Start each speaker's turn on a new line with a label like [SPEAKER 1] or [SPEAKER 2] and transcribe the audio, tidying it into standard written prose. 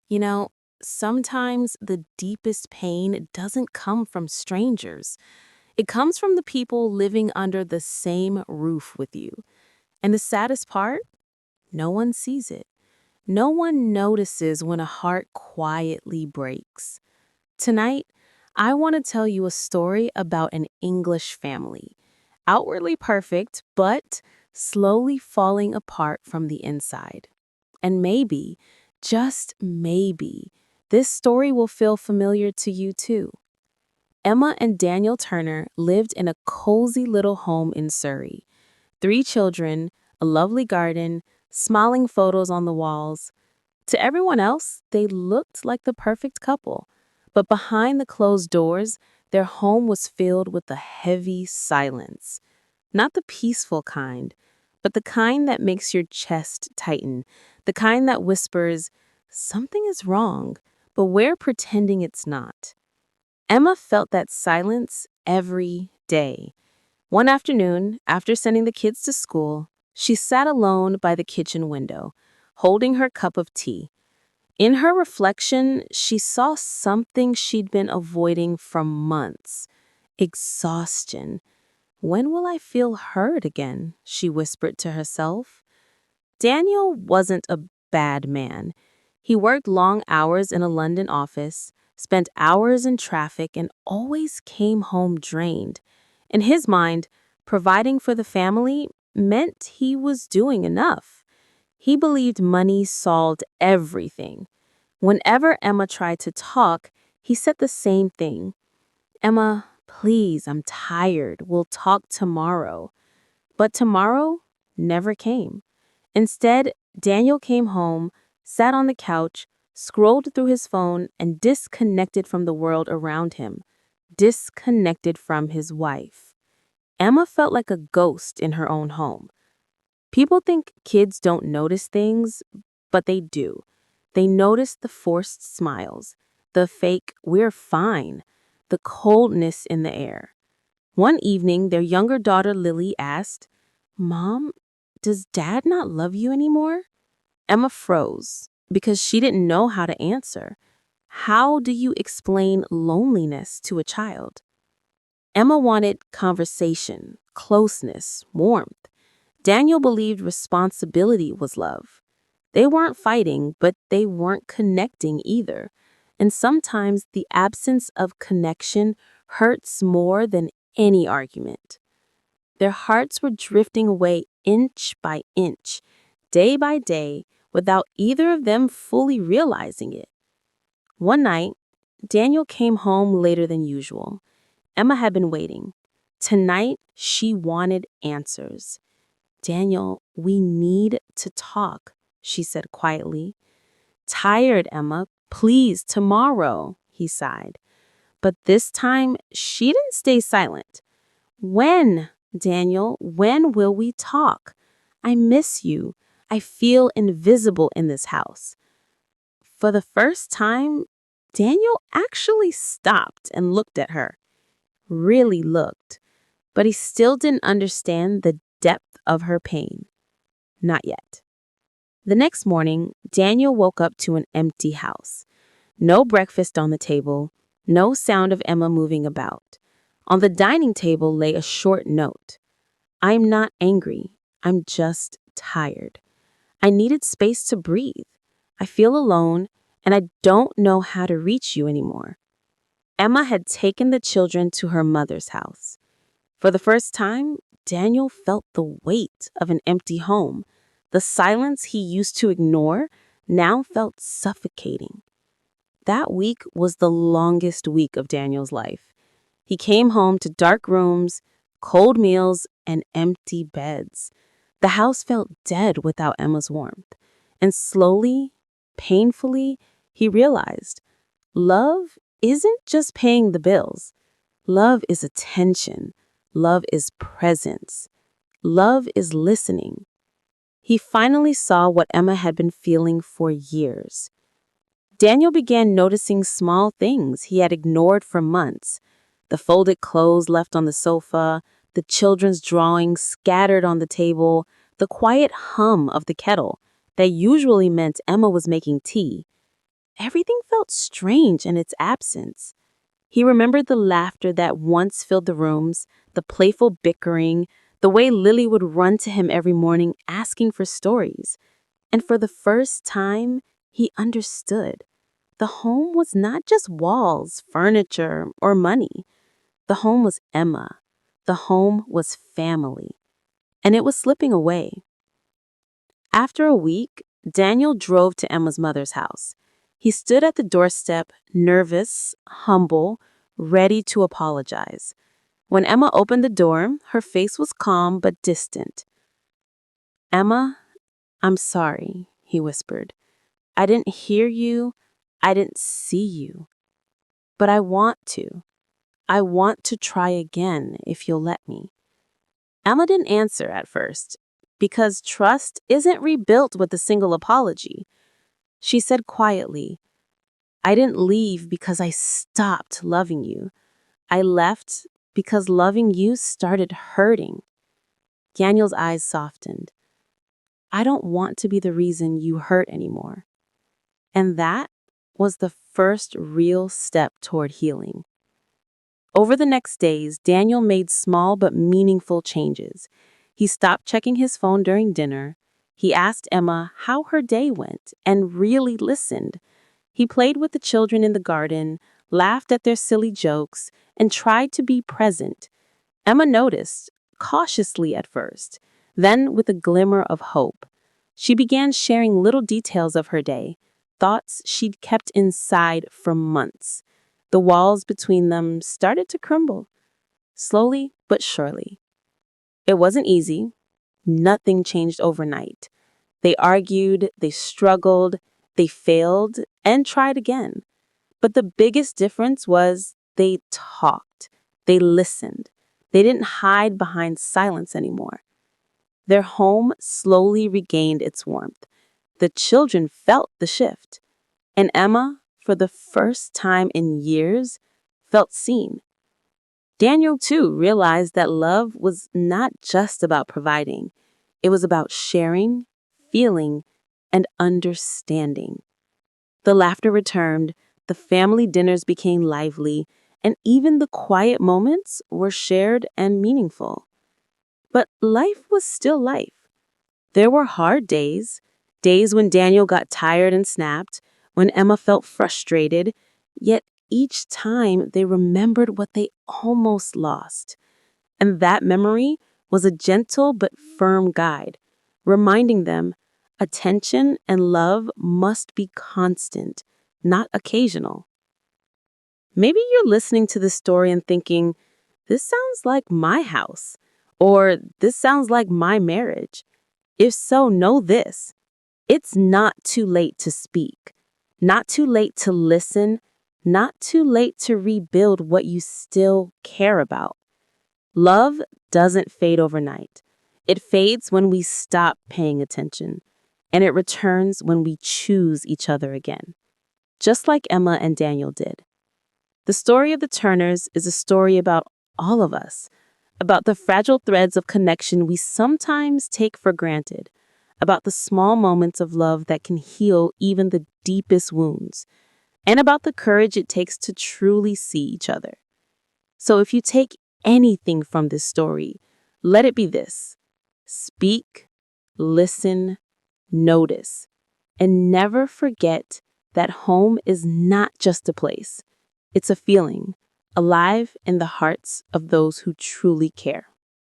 [SPEAKER 1] You know, sometimes the deepest pain doesn't come from strangers. It comes from the people living under the same roof with you. And the saddest part? No one sees it. No one notices when a heart quietly breaks. Tonight, I want to tell you a story about an English family. Outwardly perfect, but slowly falling apart from the inside. And maybe, just maybe, this story will feel familiar to you too. Emma and Daniel Turner lived in a cozy little home in Surrey. Three children, a lovely garden, smiling photos on the walls. To everyone else, they looked like the perfect couple. But behind the closed doors, their home was filled with a heavy silence. Not the peaceful kind, but the kind that makes your chest tighten, the kind that whispers, something is wrong, but we're pretending it's not. Emma felt that silence every day. One afternoon, after sending the kids to school, she sat alone by the kitchen window, holding her cup of tea. In her reflection, she saw something she'd been avoiding for months: exhaustion. When will I feel heard again? She whispered to herself. Daniel wasn't a bad man. He worked long hours in a London office, spent hours in traffic, and always came home drained. In his mind, providing for the family meant he was doing enough. He believed money solved everything. Whenever Emma tried to talk, he said the same thing. Emma, please, I'm tired. We'll talk tomorrow. But tomorrow never came. Instead, Daniel came home, sat on the couch, scrolled through his phone, and disconnected from the world around him, disconnected from his wife. Emma felt like a ghost in her own home. People think kids don't notice things, but they do. They notice the forced smiles, the fake, we're fine, the coldness in the air. One evening, their younger daughter Lily asked, Mom, does Dad not love you anymore? Emma froze because she didn't know how to answer. How do you explain loneliness to a child? Emma wanted conversation, closeness, warmth. Daniel believed responsibility was love. They weren't fighting, but they weren't connecting either. And sometimes the absence of connection hurts more than any argument. Their hearts were drifting away inch by inch, day by day, without either of them fully realizing it. One night, Daniel came home later than usual. Emma had been waiting. Tonight, she wanted answers. Daniel, we need to talk, she said quietly. Tired, Emma. Please, tomorrow, he sighed. But this time, she didn't stay silent. When, Daniel, when will we talk? I miss you. I feel invisible in this house. For the first time, Daniel actually stopped and looked at her. Really looked. But he still didn't understand the depth of her pain. Not yet. The next morning, Daniel woke up to an empty house. No breakfast on the table, no sound of Emma moving about. On the dining table lay a short note. I'm not angry. I'm just tired. I needed space to breathe. I feel alone, and I don't know how to reach you anymore. Emma had taken the children to her mother's house. For the first time, Daniel felt the weight of an empty home. The silence he used to ignore now felt suffocating. That week was the longest week of Daniel's life. He came home to dark rooms, cold meals, and empty beds. The house felt dead without Emma's warmth. And slowly, painfully, he realized love isn't just paying the bills. Love is attention. Love is presence. Love is listening. He finally saw what Emma had been feeling for years. Daniel began noticing small things he had ignored for months: the folded clothes left on the sofa, the children's drawings scattered on the table, the quiet hum of the kettle that usually meant Emma was making tea. everything felt strange in its absence. He remembered the laughter that once filled the rooms, the playful bickering, the way Lily would run to him every morning asking for stories. And for the first time, he understood. The home was not just walls, furniture, or money. The home was Emma. The home was family. And it was slipping away. After a week, Daniel drove to Emma's mother's house. He stood at the doorstep, nervous, humble, ready to apologize. When Emma opened the door, her face was calm but distant. "Emma, I'm sorry," he whispered. "I didn't hear you. I didn't see you. But I want to. I want to try again if you'll let me." Emma didn't answer at first, because trust isn't rebuilt with a single apology. She said quietly, "I didn't leave because I stopped loving you. I left because loving you started hurting." Daniel's eyes softened. "I don't want to be the reason you hurt anymore." And that was the first real step toward healing. Over the next days, Daniel made small but meaningful changes. He stopped checking his phone during dinner. He asked Emma how her day went and really listened. He played with the children in the garden, laughed at their silly jokes, and tried to be present. Emma noticed, cautiously at first, then with a glimmer of hope. She began sharing little details of her day, thoughts she'd kept inside for months. The walls between them started to crumble, slowly but surely. It wasn't easy. Nothing changed overnight. They argued, they struggled, they failed, and tried again. But the biggest difference was they talked, they listened. They didn't hide behind silence anymore. Their home slowly regained its warmth. The children felt the shift. And Emma, for the first time in years, felt seen. Daniel, too, realized that love was not just about providing. It was about sharing, feeling, and understanding. The laughter returned, the family dinners became lively, and even the quiet moments were shared and meaningful. But life was still life. There were hard days, days when Daniel got tired and snapped, when Emma felt frustrated, yet each time they remembered what they almost lost. And that memory was a gentle but firm guide, reminding them attention and love must be constant, not occasional. Maybe you're listening to this story and thinking, this sounds like my house, or this sounds like my marriage. If so, know this. It's not too late to speak, not too late to listen, not too late to rebuild what you still care about. Love doesn't fade overnight. It fades when we stop paying attention, and it returns when we choose each other again, just like Emma and Daniel did. The story of the Turners is a story about all of us, about the fragile threads of connection we sometimes take for granted, about the small moments of love that can heal even the deepest wounds, and about the courage it takes to truly see each other. So if you take anything from this story, let it be this: speak, listen, notice, and never forget that home is not just a place. It's a feeling, alive in the hearts of those who truly care.